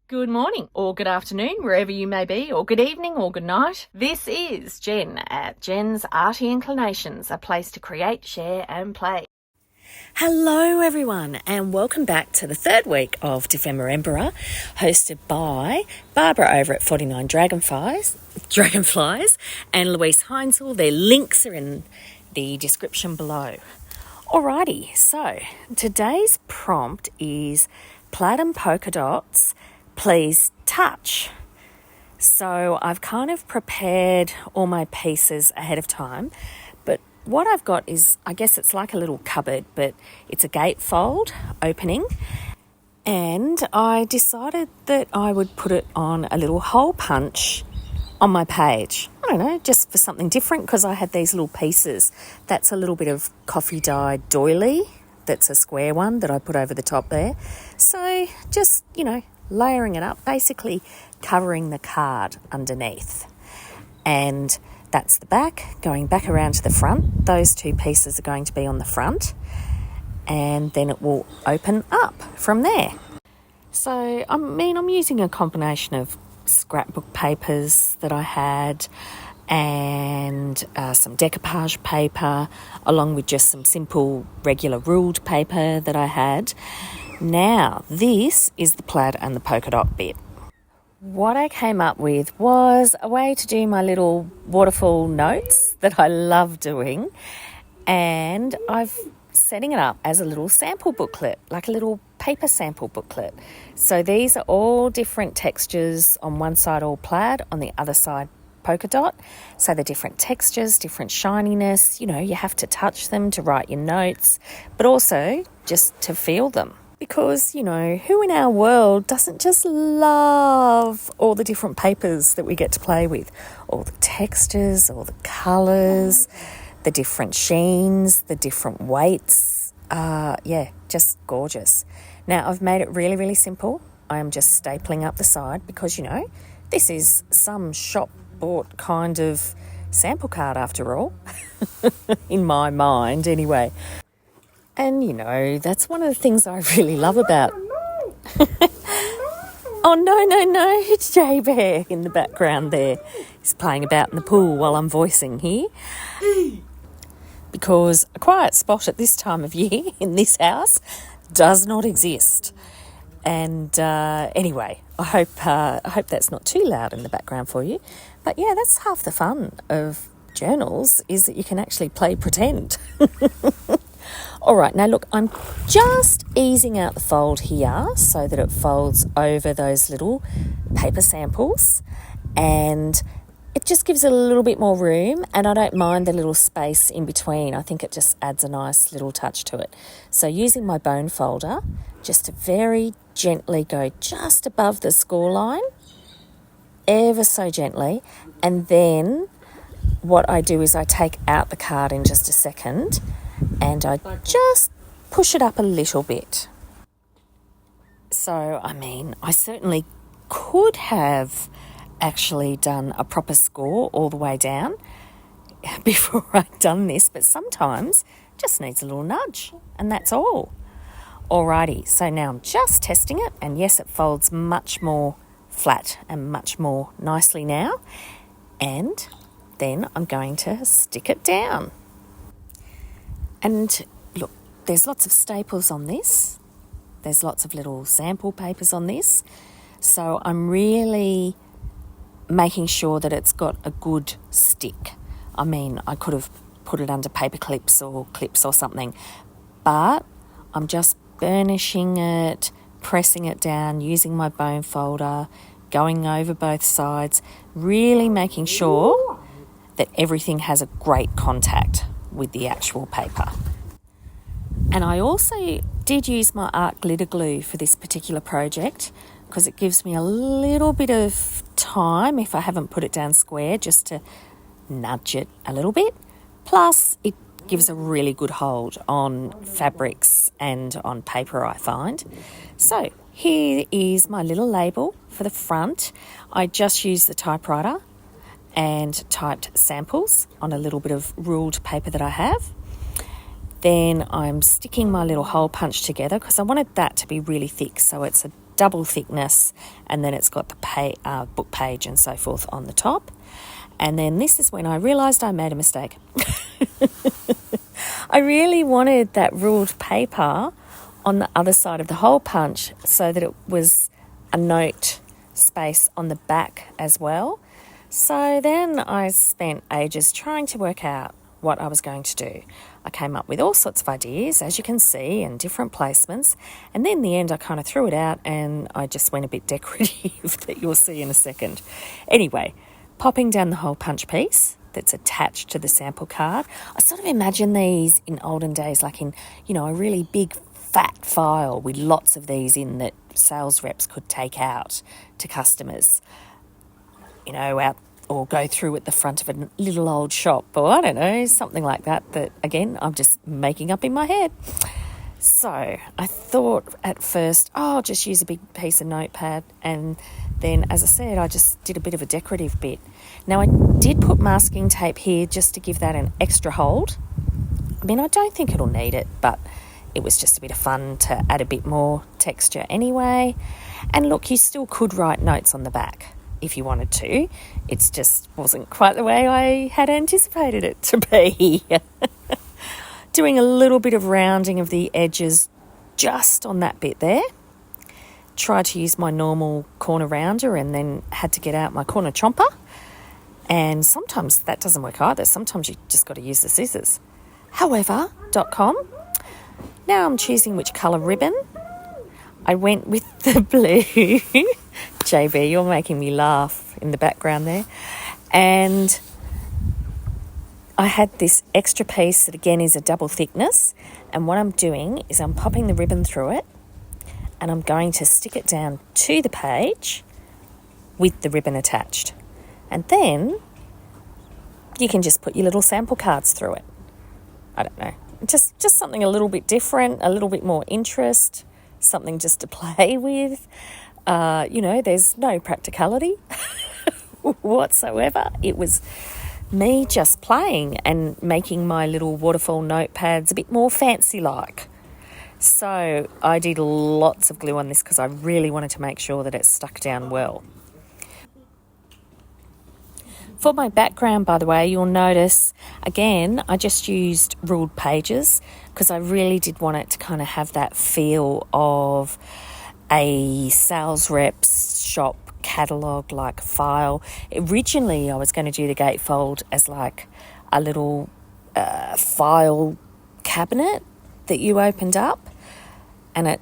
Good morning or good afternoon, wherever you may be, or good evening or good night. This is Jen at JensArtyInclinations, a place to create, share and play. Hello everyone and welcome back to the third week of DEPHEMEREMBER, hosted by Barbara over at 49 Dragonflies and Luise Heinzl. Their links are in the description below. Alrighty, so today's prompt is plaid and polka dots, please touch. So I've kind of prepared all my pieces ahead of time, but what I've got is, I guess it's like a little cupboard, but it's a gatefold opening, and I decided that I would put it on a little hole punch on my page. I don't know, just for something different, because I had these little pieces. That's a little bit of coffee dyed doily, that's a square one that I put over the top there. So just, layering it up, basically covering the card underneath. And that's the back, going back around to the front. Those two pieces are going to be on the front, and then it will open up from there. So, I'm using a combination of scrapbook papers that I had and some decoupage paper, along with just some simple regular ruled paper that I had. Now, this is the plaid and the polka dot bit. What I came up with was a way to do my little waterfall notes that I love doing, and I've setting it up as a little sample booklet, like a little paper sample booklet. So these are all different textures, on one side all plaid, on the other side polka dot. So the different textures, different shininess, you have to touch them to write your notes, but also just to feel them. Because, who in our world doesn't just love all the different papers that we get to play with? All the textures, all the colours, the different sheens, the different weights. Just gorgeous. Now, I've made it really, really simple. I am just stapling up the side because, this is some shop-bought kind of sample card after all, in my mind anyway. And, that's one of the things I really love about... Oh, no, it's J-Bear in the background there. He's playing about in the pool while I'm voicing here. Because a quiet spot at this time of year in this house does not exist. And anyway, I hope that's not too loud in the background for you. But yeah, that's half the fun of journals, is that you can actually play pretend. All right, now look, I'm just easing out the fold here so that it folds over those little paper samples, and it just gives it a little bit more room, and I don't mind the little space in between. I think it just adds a nice little touch to it. So using my bone folder, just to very gently go just above the score line, ever so gently, and then what I do is I take out the card in just a second, and I just push it up a little bit. So, I certainly could have actually done a proper score all the way down before I'd done this, but sometimes it just needs a little nudge, and that's all. Alrighty, so now I'm just testing it, and yes, it folds much more flat and much more nicely now, and then I'm going to stick it down. And look, there's lots of staples on this. There's lots of little sample papers on this. So I'm really making sure that it's got a good stick. I could have put it under paper clips or something, but I'm just burnishing it, pressing it down, using my bone folder, going over both sides, really making sure that everything has a great contact with the actual paper. And I also did use my art glitter glue for this particular project, because it gives me a little bit of time, if I haven't put it down square, just to nudge it a little bit. Plus, it gives a really good hold on fabrics and on paper, I find. So here is my little label for the front. I just used the typewriter and typed samples on a little bit of ruled paper that I have. Then I'm sticking my little hole punch together because I wanted that to be really thick, so it's a double thickness, and then it's got the book page and so forth on the top. And then this is when I realised I made a mistake. I really wanted that ruled paper on the other side of the hole punch so that it was a note space on the back as well. So then I spent ages trying to work out what I was going to do. I came up with all sorts of ideas, as you can see, and different placements. And then in the end, I kind of threw it out and I just went a bit decorative that you'll see in a second. Anyway, popping down the hole punch piece that's attached to the sample card. I sort of imagine these in olden days, like in, a really big fat file with lots of these in that sales reps could take out to customers, out or go through at the front of a little old shop, or I don't know, something like that again, I'm just making up in my head. So I thought at first, I'll just use a big piece of notepad, and then, as I said, I just did a bit of a decorative bit. Now, I did put masking tape here just to give that an extra hold. I mean, I don't think it'll need it, but it was just a bit of fun to add a bit more texture anyway. And look, you still could write notes on the back if you wanted to. It just wasn't quite the way I had anticipated it to be. Doing a little bit of rounding of the edges just on that bit there. Tried to use my normal corner rounder and then had to get out my corner chomper. And sometimes that doesn't work either. Sometimes you just got to use the scissors. However.com. Now I'm choosing which colour ribbon. I went with the blue. JB, you're making me laugh in the background there. And I had this extra piece that again is a double thickness. And what I'm doing is I'm popping the ribbon through it and I'm going to stick it down to the page with the ribbon attached. And then you can just put your little sample cards through it. I don't know. Just something a little bit different, a little bit more interest, something just to play with. There's no practicality whatsoever. It was me just playing and making my little waterfall notepads a bit more fancy-like. So I did lots of glue on this because I really wanted to make sure that it stuck down well. For my background, by the way, you'll notice, again, I just used ruled pages because I really did want it to kind of have that feel of a sales rep's shop catalogue like file. Originally, I was going to do the gatefold as like a little file cabinet that you opened up, and it,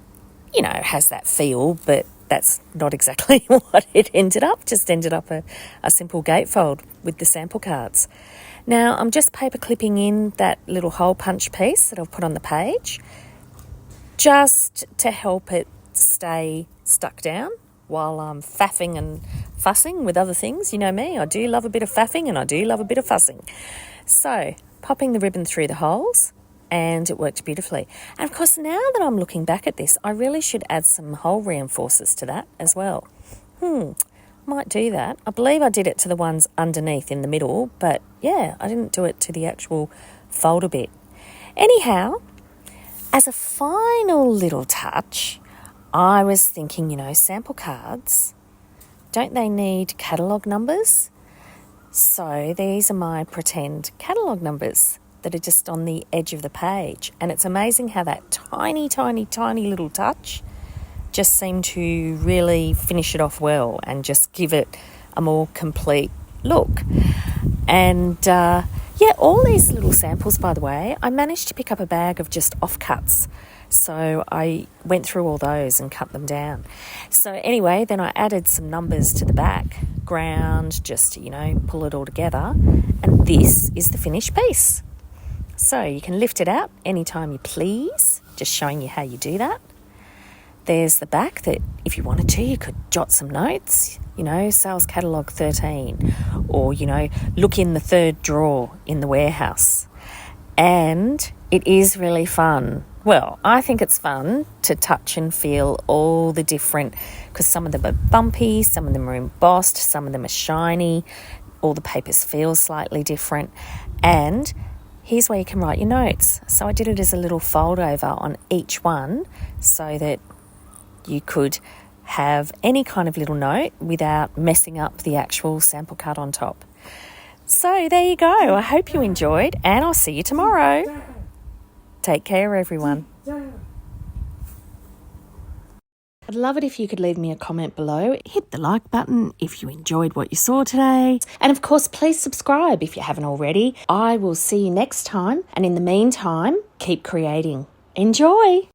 has that feel, but that's not exactly what it ended up. Just ended up a simple gatefold with the sample cards. Now I'm just paper clipping in that little hole punch piece that I've put on the page just to help it stay stuck down while I'm faffing and fussing with other things. You know me, I do love a bit of faffing and I do love a bit of fussing. So popping the ribbon through the holes, and it worked beautifully. And of course, now that I'm looking back at this, I really should add some hole reinforcers to that as well. Might do that. I believe I did it to the ones underneath in the middle, but yeah, I didn't do it to the actual folder bit. Anyhow, as a final little touch, I was thinking, sample cards, don't they need catalogue numbers? So these are my pretend catalogue numbers that are just on the edge of the page. And it's amazing how that tiny, tiny, tiny little touch just seemed to really finish it off well and just give it a more complete look. And all these little samples, by the way, I managed to pick up a bag of just offcuts. So I went through all those and cut them down. So anyway, then I added some numbers to the back ground just to, pull it all together. And this is the finished piece. So you can lift it out anytime you please, just showing you how you do that. There's the back that if you wanted to, you could jot some notes, sales catalogue 13, or, look in the third drawer in the warehouse. And it is really fun. Well, I think it's fun to touch and feel all the different, because some of them are bumpy, some of them are embossed, some of them are shiny, all the papers feel slightly different. And here's where you can write your notes. So I did it as a little fold over on each one so that you could have any kind of little note without messing up the actual sample cut on top. So there you go. I hope you enjoyed, and I'll see you tomorrow. Take care, everyone. I'd love it if you could leave me a comment below. Hit the like button if you enjoyed what you saw today. And of course, please subscribe if you haven't already. I will see you next time. And in the meantime, keep creating. Enjoy!